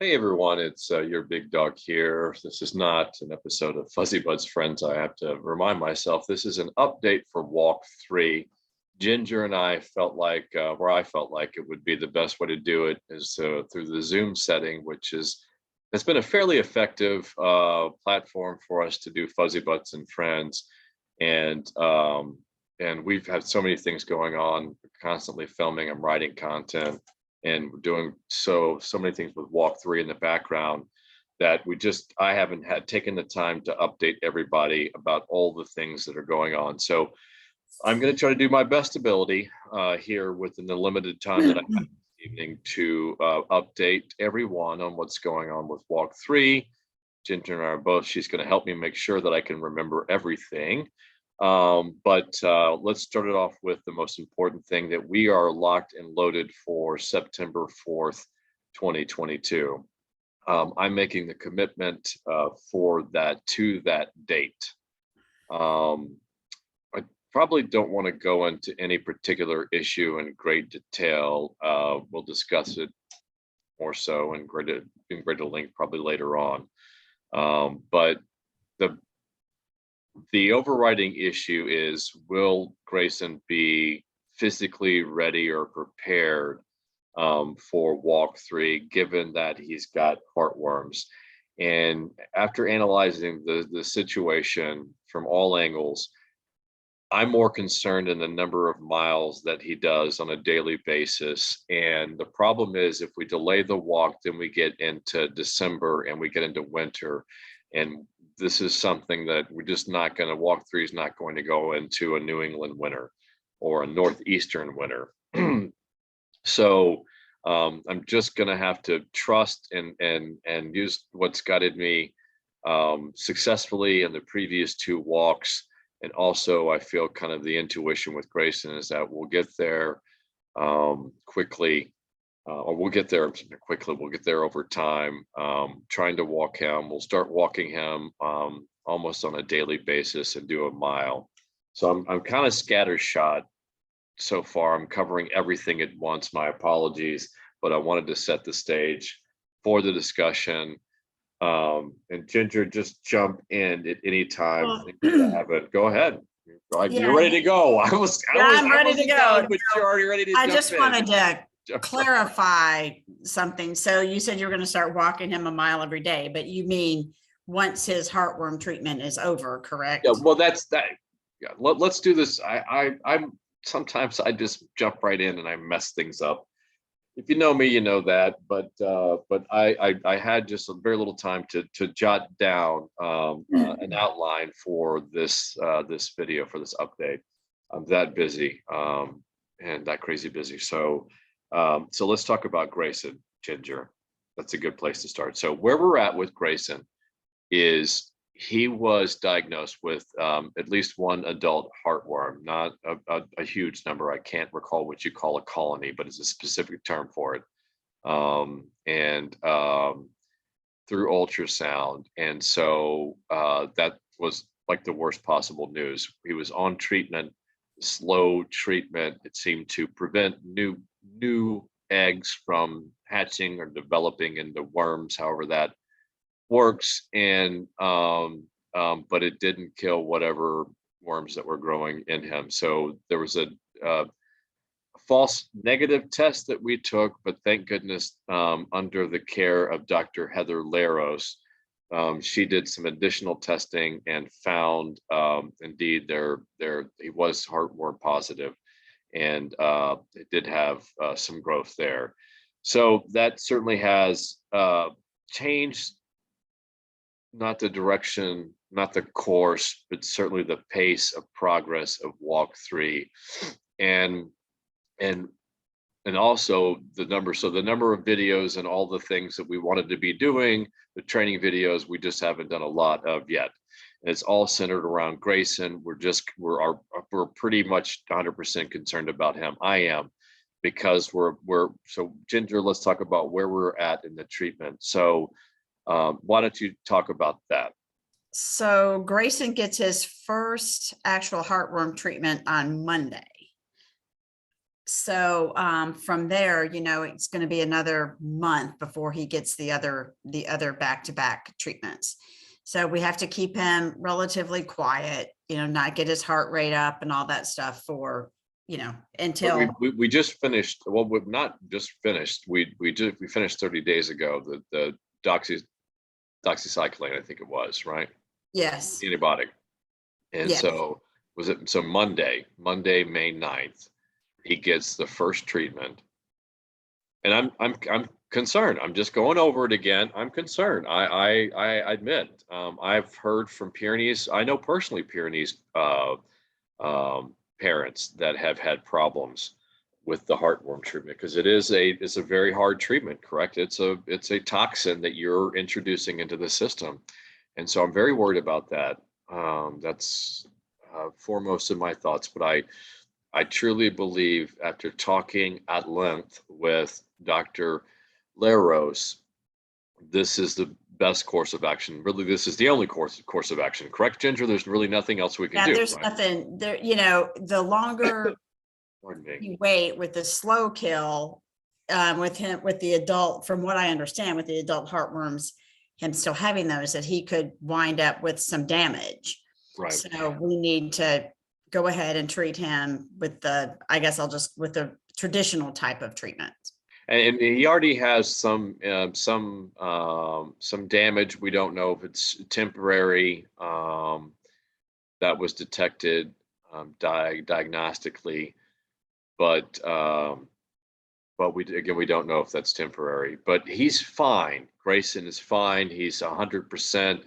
Hey everyone, it's your big dog here. This is not an episode of Fuzzy Bud's Friends. I have to remind myself this is an update for walk three. Ginger and I felt like, where I felt like it would be the best way to do it is through the Zoom setting, which is it's been a fairly effective platform for us to do Fuzzy Butts and Friends, and and we've had so many things going on, constantly filming and writing content and doing so many things with walk three in the background that I haven't had taken the time to update everybody about all the things that are going on. So I'm going to try to do my best ability here within the limited time that I have this evening to update everyone on what's going on with walk three. Ginger and I are both, she's going to help me make sure that I can remember everything. But let's start it off with the most important thing, that we are locked and loaded for September 4th, 2022. I'm making the commitment for that to that date. I probably don't want to go into any particular issue in great detail. We'll discuss it more so in greater length probably later on. But the overriding issue is, will Grayson be physically ready or prepared for walk three, given that he's got heartworms? And after analyzing the situation from all angles, I'm more concerned in the number of miles that he does on a daily basis. And the problem is, if we delay the walk, then we get into December and we get into winter. And this is something that we're just not going to, walk three is not going to go into a New England winter or a Northeastern winter. So I'm just going to have to trust and use what's guided me successfully in the previous two walks. And also, I feel kind of the intuition with Grayson is that we'll get there quickly, or we'll get there quickly. We'll get there over time. Trying to walk him, we'll start walking him almost on a daily basis and do a mile. So I'm kind of scattershot so far. I'm covering everything at once. My apologies, but I wanted to set the stage for the discussion. And Ginger, just jump in at any time. Go ahead. You're ready to go. I'm ready to go. Done, but you're already ready to I just in. wanted to clarify something. So you said you're going to start walking him a mile every day, but you mean once his heartworm treatment is over, correct? Yeah, well, that's that. Yeah, let's do this. I'm sometimes I just jump right in and I mess things up. If you know me, you know that. But I had just a very little time to jot down an outline for this this video, for this update. I'm that busy and that crazy busy. So so let's talk about Grayson, Ginger. That's a good place to start. So where we're at with Grayson is he was diagnosed with at least one adult heartworm, not a huge number. I can't recall what you call a colony, but it's a specific term for it. Through ultrasound. And so that was like the worst possible news. He was on treatment, slow treatment. It seemed to prevent new eggs from hatching or developing into worms, however that works. And but it didn't kill whatever worms that were growing in him. So there was a false negative test that we took, but thank goodness under the care of Dr. Heather Laros, she did some additional testing and found indeed he was heartworm positive, and it did have some growth there. So that certainly has changed, not the direction, not the course, but certainly the pace of progress of walk three. And also the number. So the number of videos and all the things that we wanted to be doing, the training videos, we just haven't done a lot of yet. And it's all centered around Grayson. We're pretty much 100% concerned about him. I am, because so Ginger, let's talk about where we're at in the treatment. So why don't you talk about that? So Grayson gets his first actual heartworm treatment on Monday. So from there, it's going to be another month before he gets the other back-to-back treatments. So we have to keep him relatively quiet, not get his heart rate up and all that stuff for, But until, we just finished, well, we've not just finished, we finished 30 days ago, the doxycycline, I think it was, right? yes, Antibiotic. And yes. so Monday, May 9th, he gets the first treatment. And I'm concerned. I'm just going over it again. I'm concerned. I admit, I've heard from Pyrenees. I know personally Pyrenees parents that have had problems with the heartworm treatment because it's a very hard treatment, correct? It's a toxin that you're introducing into the system, and so I'm very worried about that. That's foremost in my thoughts. But I truly believe after talking at length with Dr. Leros, this is the best course of action. Really, this is the only course of action. Correct, Ginger? There's really nothing else we can Yeah, do, there's right? nothing there, the longer Pardon me. you wait with the slow kill, with the adult, from what I understand, with the adult heartworms, him still having those, that he could wind up with some damage. Right. So we need to go ahead and treat him with with the traditional type of treatment. And he already has some damage. We don't know if it's temporary. That was detected diagnostically, but we don't know if that's temporary. But he's fine. Grayson is fine. He's 100%.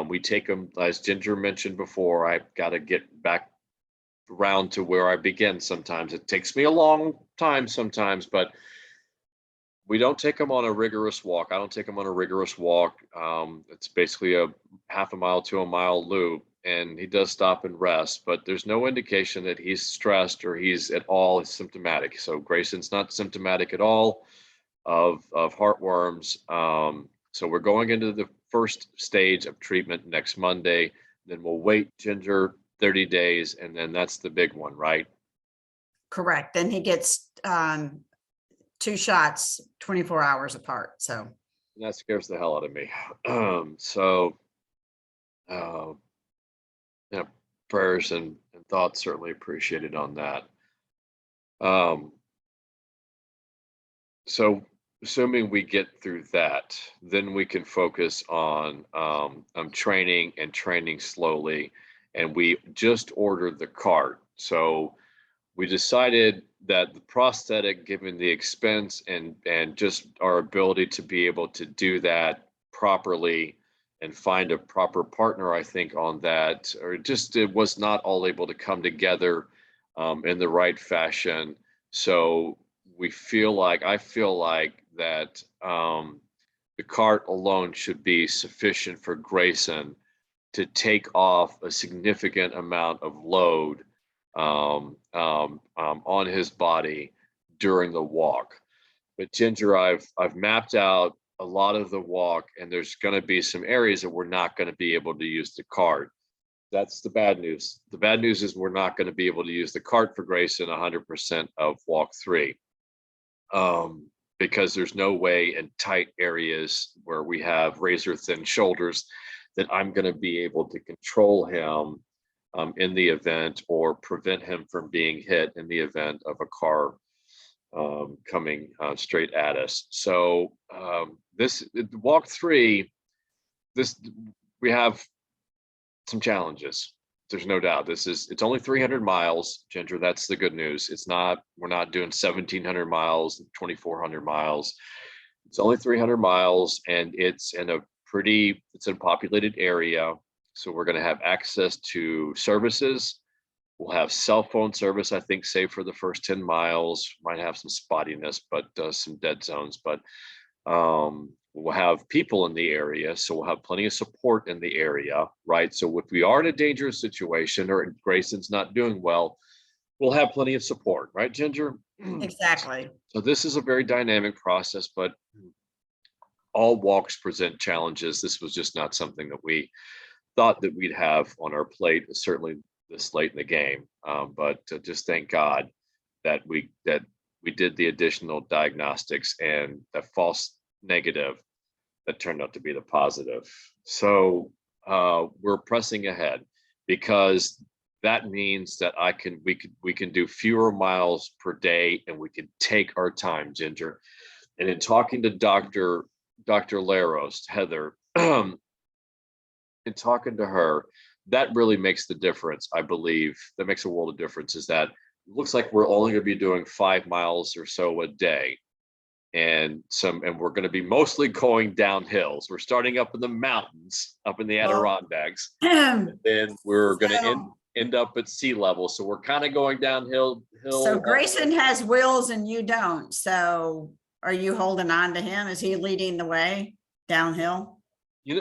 We take him, as Ginger mentioned before. I've got to get back around to where I begin. Sometimes it takes me a long time. Sometimes, but we don't take him on a rigorous walk. I don't take him on a rigorous walk. It's basically a half a mile to a mile loop, and he does stop and rest, but there's no indication that he's stressed or he's at all symptomatic. So Grayson's not symptomatic at all of heartworms. So we're going into the first stage of treatment next Monday. Then we'll wait, Ginger, 30 days, and then that's the big one, right? Correct. Then he gets 2 shots 24 hours apart. So And that scares the hell out of me. So yeah, prayers and thoughts certainly appreciated on that. Um, so assuming we get through that, then we can focus on training and training slowly. And we just ordered the cart. So we decided that the prosthetic, given the expense and just our ability to be able to do that properly and find a proper partner, I think, on that, or just it was not all able to come together in the right fashion. So I feel like that the cart alone should be sufficient for Grayson to take off a significant amount of load on his body during the walk. But Ginger, I've mapped out a lot of the walk, and there's going to be some areas that we're not going to be able to use the cart. That's the bad news. The bad news is we're not going to be able to use the cart for Grayson 100% of walk 3, because there's no way in tight areas where we have razor thin shoulders that I'm going to be able to control him in the event or prevent him from being hit in the event of a car coming straight at us. So this walk 3, we have some challenges. There's no doubt. It's only 300 miles, Ginger. That's the good news. We're not doing 1,700 miles, 2,400 miles. It's only 300 miles, and it's in a populated area. So we're going to have access to services. We'll have cell phone service, I think, save for the first 10 miles. Might have some spottiness, but some dead zones. But we'll have people in the area, so we'll have plenty of support in the area, right? So if we are in a dangerous situation or Grayson's not doing well, we'll have plenty of support, right, Ginger? exactly. So this is a very dynamic process, but all walks present challenges. This was just not something that we thought that we'd have on our plate, certainly this late in the game. But just thank God that we did the additional diagnostics and the false negative that turned out to be the positive. So we're pressing ahead because that means that we can do fewer miles per day, and we can take our time, Ginger. And in talking to Dr. Laros, Heather, in talking to her, that really makes the difference. I believe that makes a world of difference. Is that it looks like we're only going to be doing 5 miles or so a day, and we're going to be mostly going down hills. We're starting up in the mountains, up in the Adirondacks, and then we're going to end up at sea level. So we're kind of going downhill. So Grayson has wheels and you don't. So are you holding on to him? Is he leading the way downhill?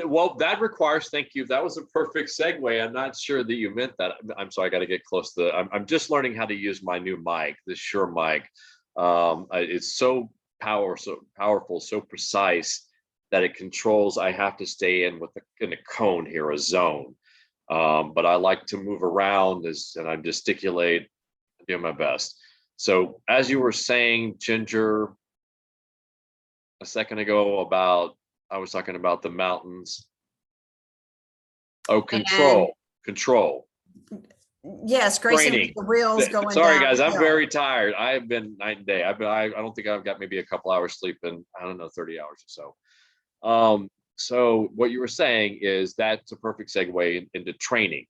Well, that requires, thank you. That was a perfect segue. I'm not sure that you meant that. I'm sorry, I got to get close to I'm just learning how to use my new mic, the Shure mic. It's so powerful, so precise that it controls. I have to stay in a cone here, a zone. But I like to move around and I gesticulate, do my best. So as you were saying, Ginger, a second ago I was talking about the mountains. Oh, control. Yes, Grayson, Training. the wheels going Sorry, down guys, I'm hill. very tired. I have been night and day. I don't think I've got maybe a couple hours sleep in, I don't know, 30 hours or so. So what you were saying is that's a perfect segue into training,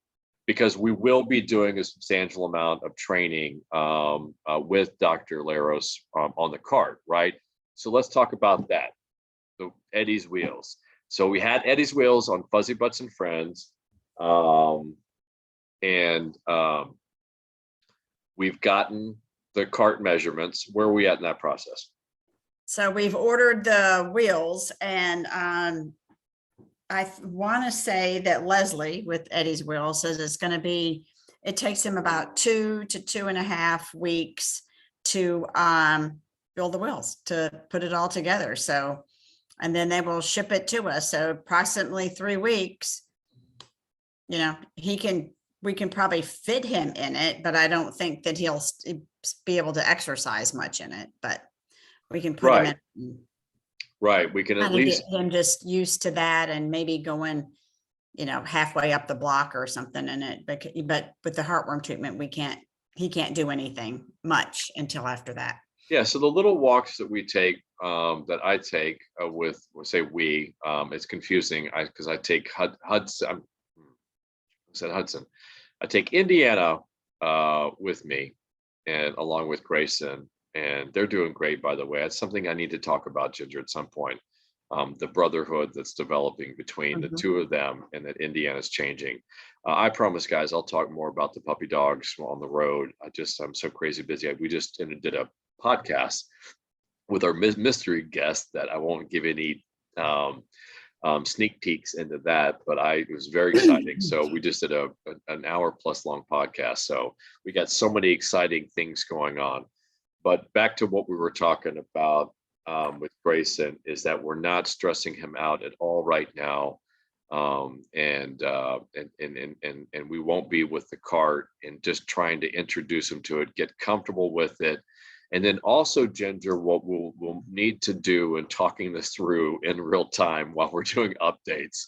because we will be doing a substantial amount of training with Dr. Laros on the cart, right? So let's talk about that. So Eddie's Wheels. So we had Eddie's Wheels on Fuzzy Butts and Friends. We've gotten the cart measurements. Where are we at in that process? So we've ordered the wheels, and I want to say that Leslie with Eddie's Wheels says it takes him about 2 to 2.5 weeks to build the wheels, to put it all together. So, and then they will ship it to us. So approximately 3 weeks, we can probably fit him in it, but I don't think that he'll be able to exercise much in it, but we can put him in. Right. We can at least get him just used to that, and maybe going, halfway up the block or something in it. But with the heartworm treatment, he can't do anything much until after that. Yeah. So the little walks that we take, that I take with, we'll say we, it's confusing because I take Hudson. Hudson. I take Indiana with me, and along with Grayson, and they're doing great, by the way. That's something I need to talk about, Ginger, at some point. The brotherhood that's developing between the two of them, and that Indiana's changing. I promise, guys, I'll talk more about the puppy dogs on the road. I'm so crazy busy. We just did a podcast with our mystery guest that I won't give any sneak peeks into that, but it was very exciting. So we just did an hour plus long podcast. So we got so many exciting things going on. But back to what we were talking about with Grayson, is that we're not stressing him out at all right now. And we won't be with the cart, and just trying to introduce him to it, get comfortable with it. And then also, Ginger, what we'll need to do in talking this through in real time while we're doing updates.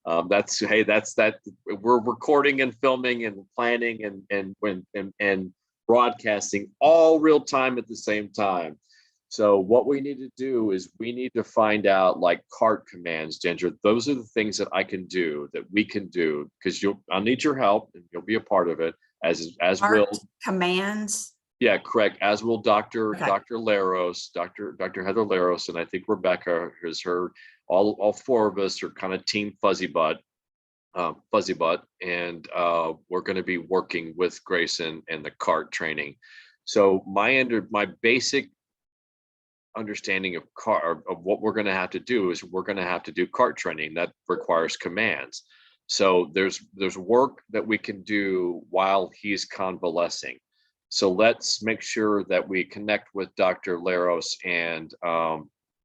That's that we're recording and filming and planning and broadcasting all real time at the same time. So what we need to do is we need to find out, like, cart commands, Ginger. Those are the things that I can do, that we can do, because I'll need your help, and you'll be a part of it, as Cart will commands. Yeah, correct. As will Dr. Okay. Laros, Dr. Heather Laros, and I think Rebecca is her. All 4 of us are kind of team Fuzzy Butt, and we're going to be working with Grayson and the cart training. So my basic understanding of what we're going to have to do is we're going to have to do cart training that requires commands. So there's work that we can do while he's convalescing. So let's make sure that we connect with Dr. Laros and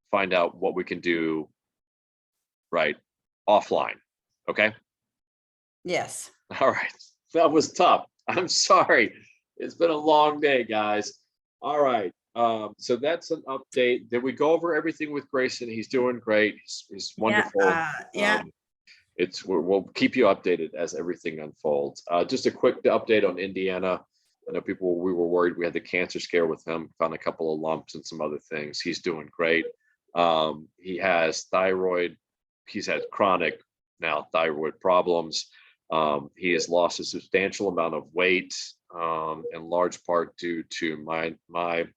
find out what we can do right offline. Okay. Yes. All right. That was tough. I'm sorry. It's been a long day, guys. All right. So that's an update. Did we go over everything with Grayson? He's doing great. He's Yeah, wonderful. yeah. We'll keep you updated as everything unfolds. Just a quick update on Indiana. I know we were worried. We had the cancer scare with him, found a couple of lumps and some other things. He's doing great. He has thyroid. He's had chronic now thyroid problems. He has lost a substantial amount of weight, in large part due to my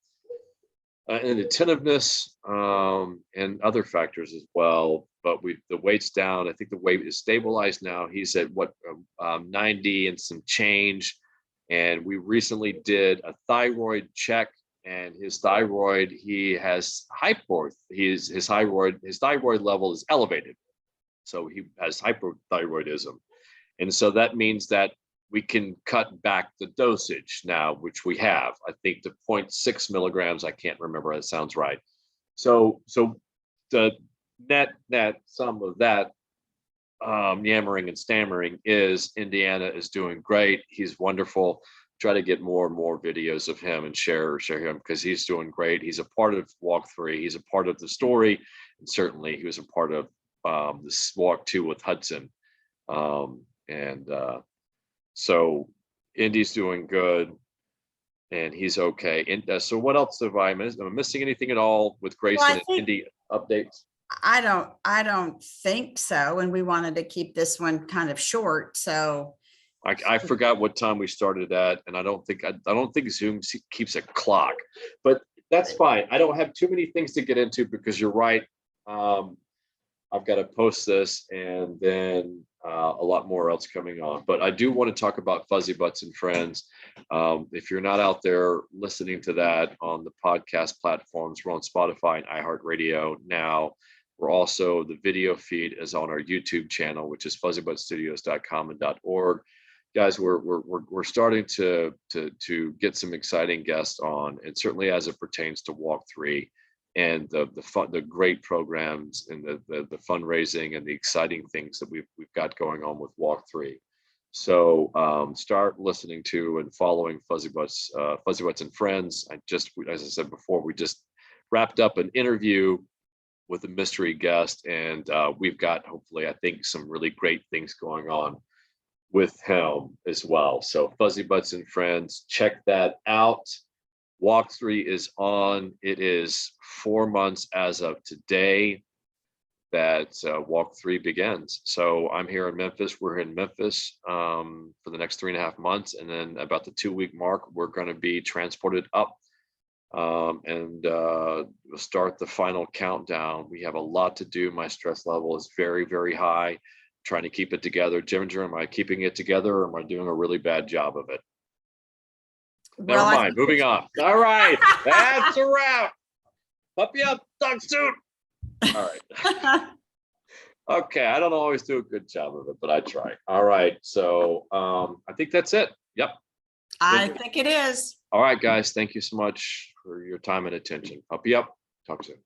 inattentiveness, and other factors as well. But the weight's down. I think the weight is stabilized now. He's at 90 and some change. And we recently did a thyroid check, and his thyroid, he has his thyroid level is elevated. So he has hypothyroidism. And so that means that we can cut back the dosage now, which we have. I think the 0.6 milligrams, I can't remember, that sounds right. So the net sum of that, yammering and stammering, is Indiana is doing great. He's wonderful. Try to get more and more videos of him and share him, because he's doing great. He's a part of Walk 3. He's a part of the story, and certainly he was a part of this Walk 2 with Hudson. So Indy's doing good, and he's okay. And so what else have I missed? Am I missing anything at all with Grayson and Indy updates? I don't think so. And we wanted to keep this one kind of short. So I forgot what time we started at, and I don't think Zoom keeps a clock, but that's fine. I don't have too many things to get into, because you're right. I've got to post this, and then a lot more else coming on. But I do want to talk about Fuzzy Butts and Friends. If you're not out there listening to that on the podcast platforms, we're on Spotify and iHeartRadio now. We're also, the video feed is on our YouTube channel, which is fuzzybuttstudios.com and .org. Guys, we're starting to get some exciting guests on, and certainly as it pertains to Walk 3 and the great programs and the fundraising and the exciting things that we've got going on with Walk 3. So start listening to and following Fuzzy Butts and Friends. As I said before, we just wrapped up an interview with a mystery guest, and we've got, hopefully, I think, some really great things going on with him as well. So Fuzzy Butts and Friends, check that out. Walk 3 is on. It is 4 months as of today that Walk 3 begins. So I'm here in Memphis. We're in Memphis for the next 3.5 months. And then about the 2-week mark, we're going to be transported up, and we'll start the final countdown. We have a lot to do. My stress level is very, very high. Trying to keep it together. Ginger, am I keeping it together, or am I doing a really bad job of it? Never mind. Moving on. All right. That's a wrap. Up you up. Talk soon. All right. Okay. I don't always do a good job of it, but I try. All right. So I think that's it. Yep. I think it is. All right, guys. Thank you so much for your time and attention. Up you up. Talk soon.